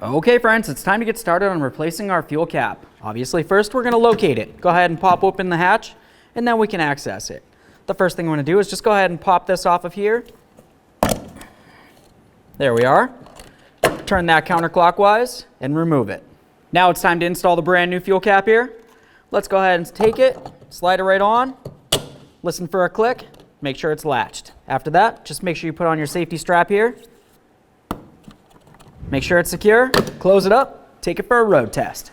Okay friends, it's time to get started on replacing our fuel cap. Obviously first we're going to locate it. Go ahead and pop open the hatch and then we can access it. The first thing we're going to do is just go ahead and pop this off of here. There we are. Turn that counterclockwise and remove it. Now it's time to install the brand new fuel cap here. Let's go ahead and take it, slide it right on, listen for a click, make sure it's latched. After that, just make sure you put on your safety strap here. Make sure it's secure, close it up, take it for a road test.